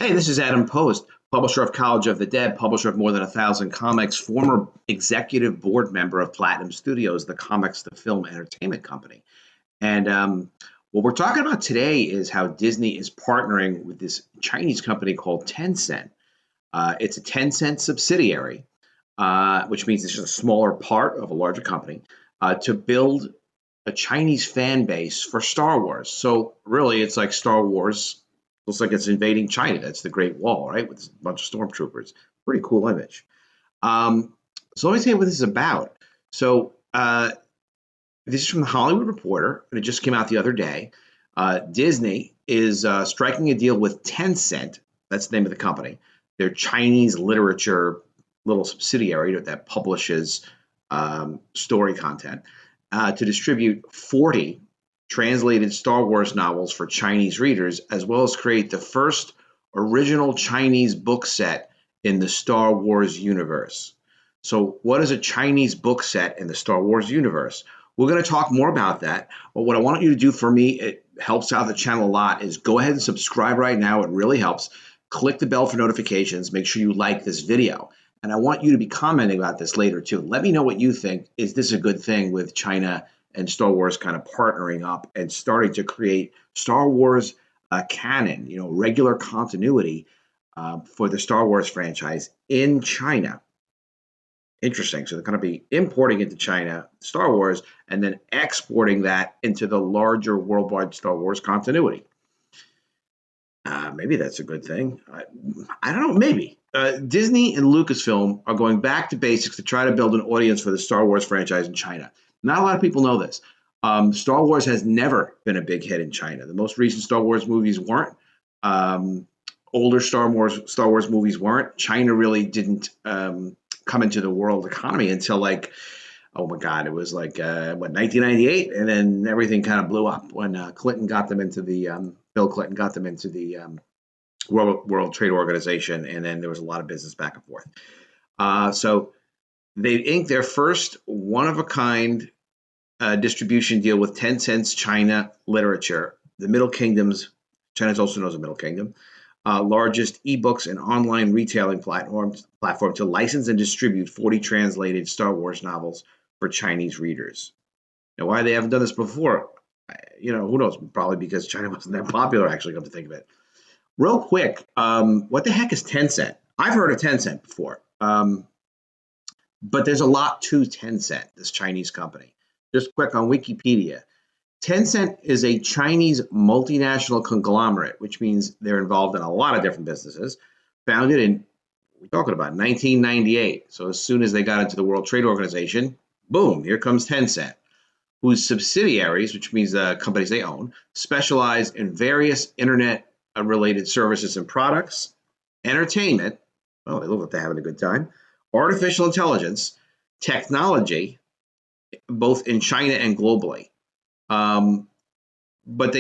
Hey, this is Adam Post, publisher of College of the Dead, publisher of more than 1,000 comics, former executive board member of Platinum Studios, the comics to film entertainment company. And what we're talking about today is how Disney is partnering with this Chinese company called Tencent. It's a Tencent subsidiary, which means it's just a smaller part of a larger company, to build a Chinese fan base for Star Wars. So really, it's like Star Wars. Looks like it's invading China. That's the Great Wall, right? With a bunch of stormtroopers. Pretty cool image. So let me tell you what this is about. So this is from the Hollywood Reporter, and it just came out the other day. Disney is striking a deal with Tencent. That's the name of the company. Their Chinese literature little subsidiary that publishes story content to distribute 40 translated Star Wars novels for Chinese readers, as well as create the first original Chinese book set in the Star Wars universe. So, what is a Chinese book set in the Star Wars universe? We're going to talk more about that. But what I want you to do for me, it helps out the channel a lot, is go ahead and subscribe right now. It really helps. Click the bell for notifications. Make sure you like this video. And I want you to be commenting about this later too. Let me know what you think. Is this a good thing with China and Star Wars kind of partnering up and starting to create Star Wars canon, regular continuity for the Star Wars franchise in China? Interesting. So they're going to be importing into China Star Wars and then exporting that into the larger worldwide Star Wars continuity. Maybe that's a good thing. I don't know. Maybe. Disney and Lucasfilm are going back to basics to try to build an audience for the Star Wars franchise in China. Not a lot of people know this. Star Wars has never been a big hit in China. The most recent Star Wars movies weren't. Older Star Wars movies weren't. China really didn't come into the world economy until oh my God, it was 1998, and then everything kind of blew up when Clinton got them into the Bill Clinton got them into the World Trade Organization, and then there was a lot of business back and forth. So they inked their first one-of-a-kind distribution deal with Tencent's China Literature, the Middle Kingdom's, China's also known as the Middle Kingdom, largest ebooks and online retailing platform to license and distribute 40 translated Star Wars novels for Chinese readers. Now, why they haven't done this before? Who knows? Probably because China wasn't that popular, actually, come to think of it. Real quick, what the heck is Tencent? I've heard of Tencent before, but there's a lot to Tencent, this Chinese company. Just quick on Wikipedia. Tencent is a Chinese multinational conglomerate, which means they're involved in a lot of different businesses, founded in, we're talking about 1998. So as soon as they got into the World Trade Organization, boom, here comes Tencent, whose subsidiaries, which means the companies they own, specialize in various internet-related services and products, entertainment, well, they look like they're having a good time, artificial intelligence, technology, both in China and globally. But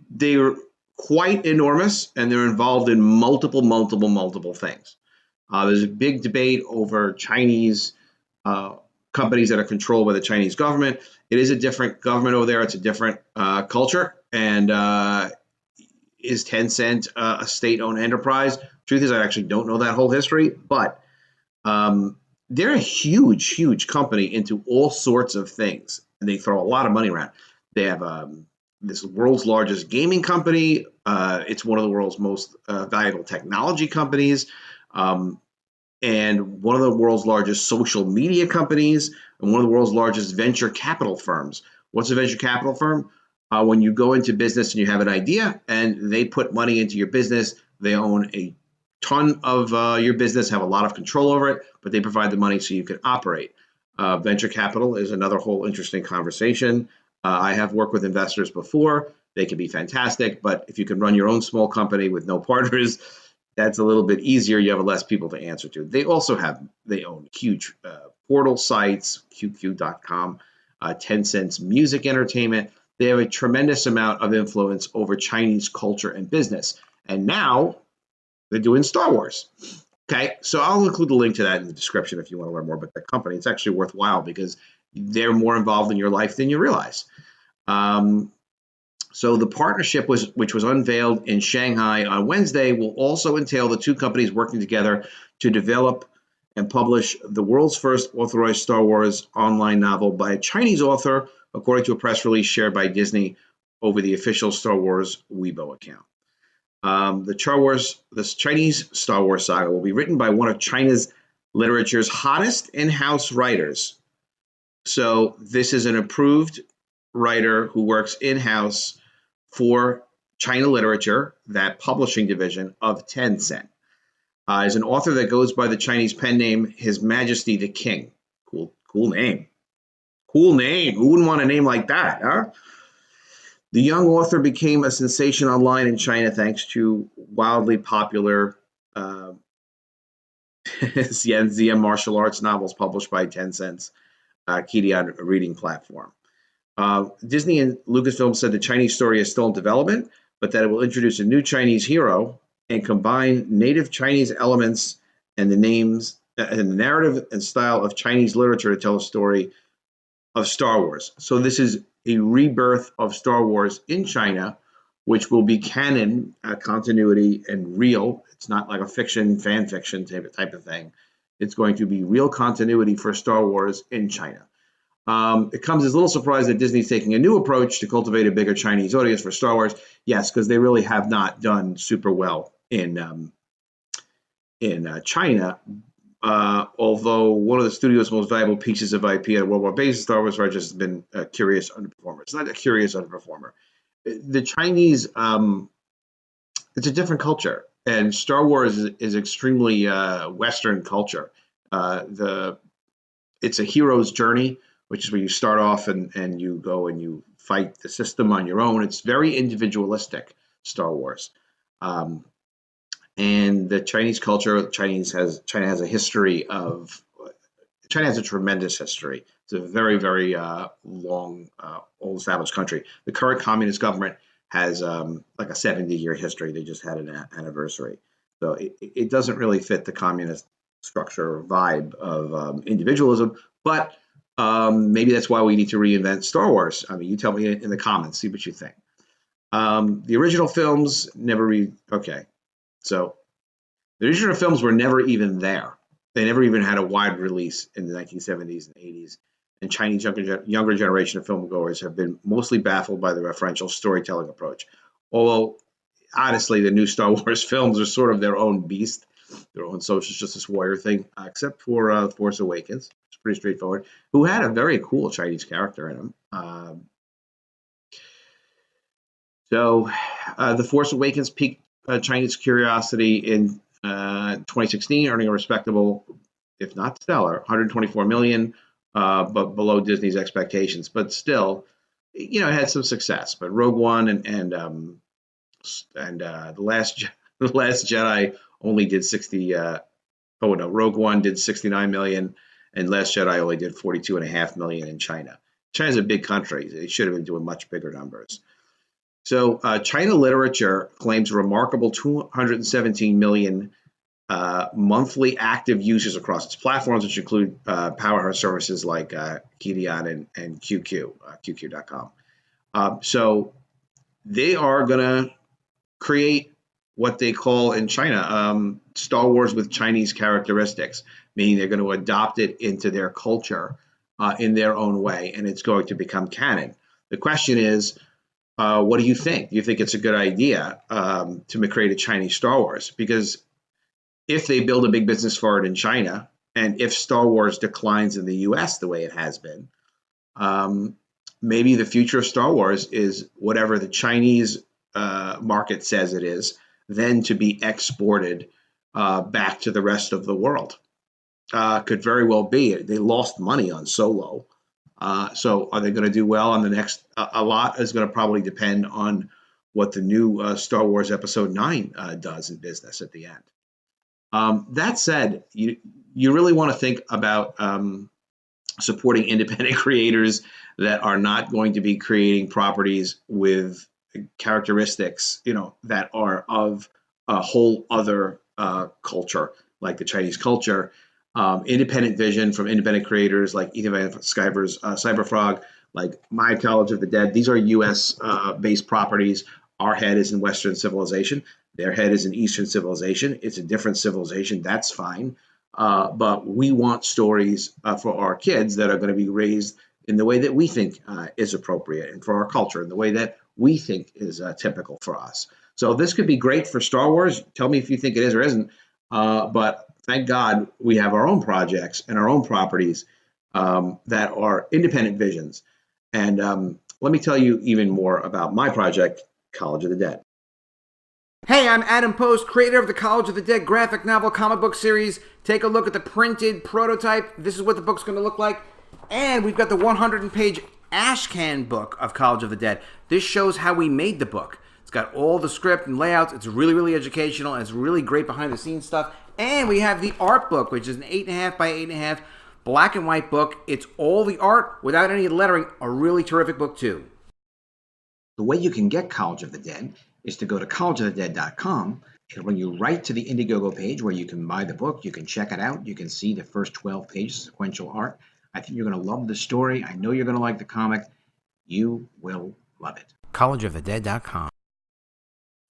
they're quite enormous, and they're involved in multiple things. There's a big debate over Chinese companies that are controlled by the Chinese government. It is a different government over there. It's a different culture. And is Tencent a state-owned enterprise? Truth is, I actually don't know that whole history, but they're a huge company into all sorts of things, and they throw a lot of money around. They have this world's largest gaming company. It's one of the world's most valuable technology companies. And one of the world's largest social media companies, and one of the world's largest venture capital firms. What's a venture capital firm? When you go into business and you have an idea and they put money into your business, they own a ton of your business, have a lot of control over it, but they provide the money so you can operate. Venture capital is another whole interesting conversation. I have worked with investors before. They can be fantastic, but if you can run your own small company with no partners, that's a little bit easier. You have less people to answer to. They own huge portal sites, QQ.com, Tencent's music entertainment. They have a tremendous amount of influence over Chinese culture and business. And now they're doing Star Wars. Okay, so I'll include the link to that in the description if you want to learn more about the company. It's actually worthwhile because they're more involved in your life than you realize. So the partnership which was unveiled in Shanghai on Wednesday, will also entail the two companies working together to develop and publish the world's first authorized Star Wars online novel by a Chinese author, according to a press release shared by Disney over the official Star Wars Weibo account. This Chinese Star Wars saga will be written by one of China's literature's hottest in-house writers. So this is an approved writer who works in-house for China Literature, that publishing division of Tencent. Is an author that goes by the Chinese pen name His Majesty the King. Cool name. Cool name. Who wouldn't want a name like that, huh? The young author became a sensation online in China thanks to wildly popular ZM martial arts novels published by Tencent's Kidian reading platform. Disney and Lucasfilm said the Chinese story is still in development, but that it will introduce a new Chinese hero and combine native Chinese elements and the names and the narrative and style of Chinese literature to tell a story of Star Wars. So this is a rebirth of Star Wars in China, which will be canon, continuity, and real. It's not like a fiction, fan fiction type of thing. It's going to be real continuity for Star Wars in China. It comes as a little surprise that Disney's taking a new approach to cultivate a bigger Chinese audience for Star Wars. Yes, because they really have not done super well in China. Although one of the studio's most valuable pieces of IP on a worldwide basis, Star Wars has just been a curious underperformer. It's not a curious underperformer. The Chinese, it's a different culture, and Star Wars is extremely Western culture. It's a hero's journey, which is where you start off and you go and you fight the system on your own. It's very individualistic, Star Wars. And the Chinese culture, China has a history of, China has a tremendous history. It's a very, very long, old established country. The current communist government has like a 70-year history. They just had an anniversary. So it doesn't really fit the communist structure or vibe of individualism, but maybe that's why we need to reinvent Star Wars. I mean, you tell me in the comments, see what you think. The original films okay. So the original films were never even there. They never even had a wide release in the 1970s and 80s. And Chinese younger generation of filmgoers have been mostly baffled by the referential storytelling approach. Although, honestly, the new Star Wars films are sort of their own beast, their own social justice warrior thing, except for Force Awakens. It's pretty straightforward. Who had a very cool Chinese character in him. The Force Awakens piqued Chinese curiosity in 2016, earning a respectable, if not stellar, 124 million, but below Disney's expectations. But still, it had some success. But Rogue One and the Last Jedi only did 60. Rogue One did 69 million, and Last Jedi only did 42.5 million in China. China's a big country; they should have been doing much bigger numbers. So China Literature claims a remarkable 217 million monthly active users across its platforms, which include powerhouse services like Kidian and QQ.com. So they are going to create what they call in China Star Wars with Chinese characteristics, meaning they're going to adopt it into their culture in their own way, and it's going to become canon. The question is, what do you think? Do you think it's a good idea to create a Chinese Star Wars? Because if they build a big business for it in China, and if Star Wars declines in the US the way it has been, maybe the future of Star Wars is whatever the Chinese market says it is, then to be exported back to the rest of the world. Could very well be. They lost money on Solo. So are they going to do well on the next? A lot is going to probably depend on what the new Star Wars Episode 9 does in business at the end. That said, you really want to think about supporting independent creators that are not going to be creating properties with characteristics, that are of a whole other culture, like the Chinese culture. Independent vision from independent creators like Ethan Van Sciver's Cyberfrog Like my College of the Dead, these are U.S. Based properties. Our head is in Western civilization. Their head is in Eastern civilization. It's a different civilization. That's fine. But we want stories for our kids that are going to be raised in the way that we think is appropriate, and for our culture in the way that we think is typical for us. So this could be great for Star Wars. Tell me if you think it is or isn't. But thank God we have our own projects and our own properties that are independent visions. And let me tell you even more about my project, College of the Dead. Hey, I'm Adam Post, creator of the College of the Dead graphic novel comic book series. Take a look at the printed prototype. This is what the book's going to look like. And we've got the 100-page ashcan book of College of the Dead. This shows how we made the book. It's got all the script and layouts. It's really, really educational, and it's really great behind-the-scenes stuff. And we have the art book, which is an 8.5 by 8.5 black and white book. It's all the art without any lettering. A really terrific book, too. The way you can get College of the Dead is to go to collegeofthedead.com. It'll bring you right to the Indiegogo page where you can buy the book. You can check it out. You can see the first 12 pages, sequential art. I think you're going to love the story. I know you're going to like the comic. You will love it. collegeofthedead.com.